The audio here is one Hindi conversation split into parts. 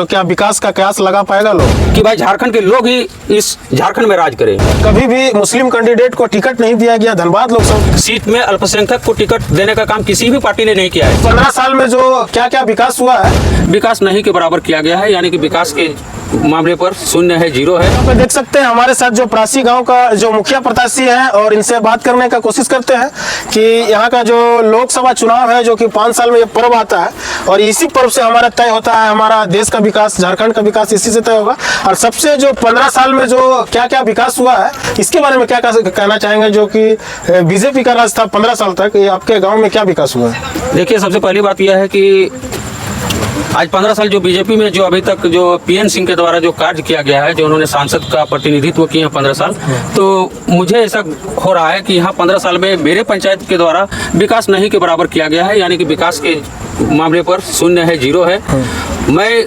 तो क्या विकास का कयास लगा पाएगा लोग कि भाई झारखंड के लोग ही इस झारखंड में राज करें। कभी भी मुस्लिम कैंडिडेट को टिकट नहीं दिया गया धनबाद लोकसभा सीट में अल्पसंख्यक को टिकट देने का काम किसी भी पार्टी ने नहीं किया है। 15 साल में जो क्या क्या विकास हुआ है, विकास नहीं के बराबर किया गया है, यानी कि विकास के मामले पर शून्य है, जीरो है। आप देख सकते हैं हमारे साथ जो परासी गांव का जो मुखिया प्रत्याशी है और इनसे बात करने का कोशिश करते हैं कि यहाँ का जो लोकसभा चुनाव है जो कि 5 साल में ये पर्व आता है और इसी पर्व से हमारा तय होता है, हमारा देश का विकास, झारखंड का विकास इसी से तय होगा। और सबसे जो 15 साल में जो क्या क्या विकास हुआ है इसके बारे में क्या कहना चाहेंगे, जो कि बीजेपी का राज था 15 साल तक, ये आपके गाँव में क्या विकास हुआ है? देखिए, सबसे पहली बात यह है कि आज 15 साल जो बीजेपी में जो अभी तक जो पीएन सिंह के द्वारा जो कार्य किया गया है, जो उन्होंने सांसद का प्रतिनिधित्व किए हैं 15 साल, तो मुझे ऐसा हो रहा है कि यहाँ 15 साल में मेरे पंचायत के द्वारा विकास नहीं के बराबर किया गया है, यानी कि विकास के मामले पर शून्य है, जीरो है। मैं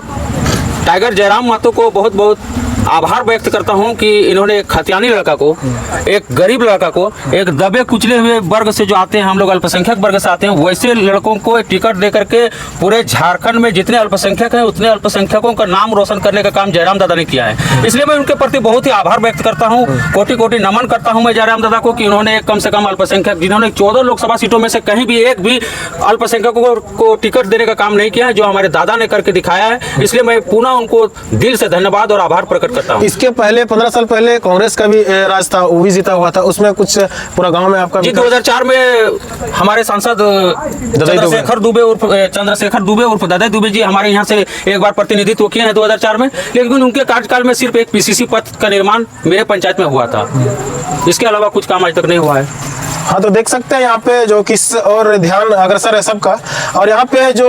टाइगर जयराम महतो को बहुत बहुत आभार व्यक्त करता हूं कि इन्होंने एक खतियानी लड़का को, एक गरीब लड़का को, एक दबे कुचले हुए वर्ग से जो आते हैं, हम लोग अल्पसंख्यक वर्ग से आते हैं, वैसे लड़कों को एक टिकट दे करके पूरे झारखंड में जितने अल्पसंख्यक हैं उतने अल्पसंख्यकों का नाम रोशन करने का काम जयराम दादा ने किया है। इसलिए मैं उनके प्रति बहुत ही आभार व्यक्त करता हूँ, कोटि कोटि नमन करता हूँ मैं जयराम दादा को कि उन्होंने कम से कम अल्पसंख्यक, जिन्होंने 14 लोकसभा सीटों में से कहीं भी एक भी अल्पसंख्यकों को टिकट देने का काम नहीं किया है, जो हमारे दादा ने करके दिखाया है। इसलिए मैं पुनः उनको दिल से धन्यवाद और आभार प्रकट करता हूँ। इसके पहले 15 साल पहले कांग्रेस का भी राज था, वो भी जीता हुआ था, उसमें कुछ पूरा गांव में आपका 2004 में हमारे सांसद चंद्रशेखर दुबे उर्फ दादा दुबे जी हमारे यहाँ से एक बार प्रतिनिधित्व किए हैं 2004 में, लेकिन उनके कार्यकाल में सिर्फ एक पीसीसी पद का निर्माण मेरे पंचायत में हुआ था, इसके अलावा कुछ काम आज तक नहीं हुआ है। हाँ, तो देख सकते हैं यहाँ पे जो किस और ध्यान अग्रसर है सबका। और यहाँ पे जो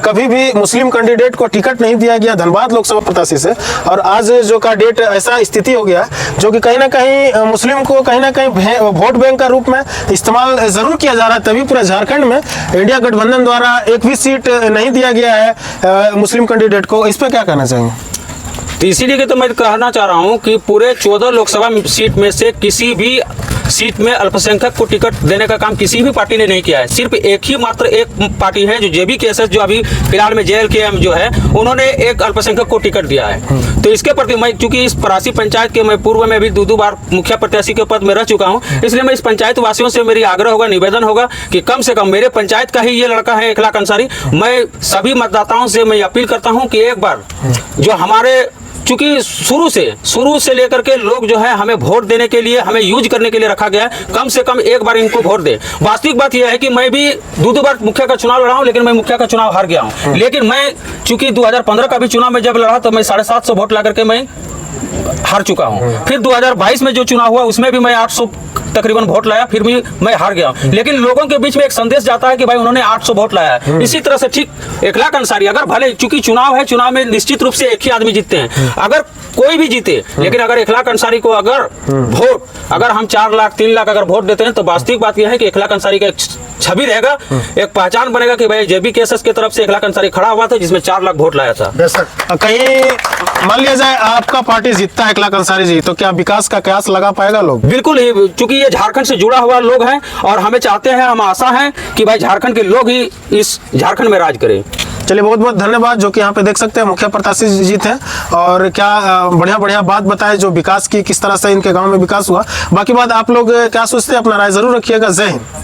कभी भी मुस्लिम कैंडिडेट को टिकट नहीं दिया गया धनबाद लोकसभा प्रत्याशी से, और आज जो का डेट ऐसा स्थिति हो गया जो कि कहीं ना कहीं मुस्लिम को कहीं ना कहीं वोट बैंक का रूप में इस्तेमाल जरूर किया जा रहा है। तभी पूरे झारखंड में इंडिया गठबंधन द्वारा एक भी सीट नहीं दिया गया है मुस्लिम कैंडिडेट को, इस पर क्या कहना चाहेंगे? तो इसीलिए तो मैं कहना चाह रहा हूँ कि पूरे 14 लोकसभा सीट में से किसी भी सीट में अल्पसंख्यक को टिकट देने का काम किसी भी पार्टी ने नहीं किया है। सिर्फ एक पार्टी है जो JBKSS, जो अभी फिलहाल में JLKM जो है, उन्होंने एक अल्पसंख्यक को टिकट दिया है। तो इसके प्रति मैं, चूंकि इस परासी पंचायत के मैं पूर्व में भी 2 बार मुखिया प्रत्याशी के पद में रह चुका हूँ, इसलिए मैं इस पंचायत वासियों से मेरी आग्रह होगा, निवेदन होगा कि कम से कम मेरे पंचायत का ही ये लड़का है इखलाक अंसारी। मैं सभी मतदाताओं से मैं अपील करता हूँ कि एक बार जो हमारे, चूंकि शुरू से लेकर के लोग जो है हमें वोट देने के लिए, हमें यूज करने के लिए रखा गया है, कम से कम एक बार इनको वोट दे। वास्तविक बात यह है कि मैं भी 2 बार मुखिया का चुनाव लड़ा हूं, लेकिन मैं मुखिया का चुनाव हार गया हूं। लेकिन मैं चूंकि 2015 का भी चुनाव में जब लड़ा तो मैं 750 वोट ला करके मैं हार चुका हूं। फिर 2022 में जो चुनाव हुआ उसमें भी मैं 800 तकरीबन वोट लाया, फिर भी मैं हार गया। लेकिन लोगों के बीच में एक संदेश जाता है कि भाई उन्होंने 800 वोट लाया है। इसी तरह से ठीक इखलाक अंसारी, अगर भले चूंकि चुनाव है, चुनाव में निश्चित रूप से एक ही आदमी जीतते हैं, अगर कोई भी जीते, लेकिन अगर इखलाक अंसारी को अगर हम 4 लाख 3 लाख अगर वोट देते हैं, तो वास्तविक बात यह है कि इखलाक अंसारी का एक छवि रहेगा, एक पहचान बनेगा कि भाई JBKSS की तरफ से इखलाक अंसारी खड़ा हुआ था जिसमें 4 लाख वोट लाया था। कहीं मान लिया जाए आपका पार्टी जीतता है इखलाक अंसारी जी, तो क्या विकास का कयास लगा पाएगा लोग? बिल्कुल ही, चूंकि ये झारखंड से जुड़ा हुआ लोग हैं और हमें चाहते हैं, हम आशा है कि भाई झारखंड के लोग ही इस झारखंड में राज करें। चलिए, बहुत बहुत धन्यवाद। जो कि यहाँ पे देख सकते हैं मुखिया प्रत्याशी जी थे और क्या बढ़िया बात बताए जो विकास की, किस तरह से इनके गांव में विकास हुआ। बाकी बात आप लोग क्या सोचते हैं, अपना राय जरूर रखिएगा। जय हिंद।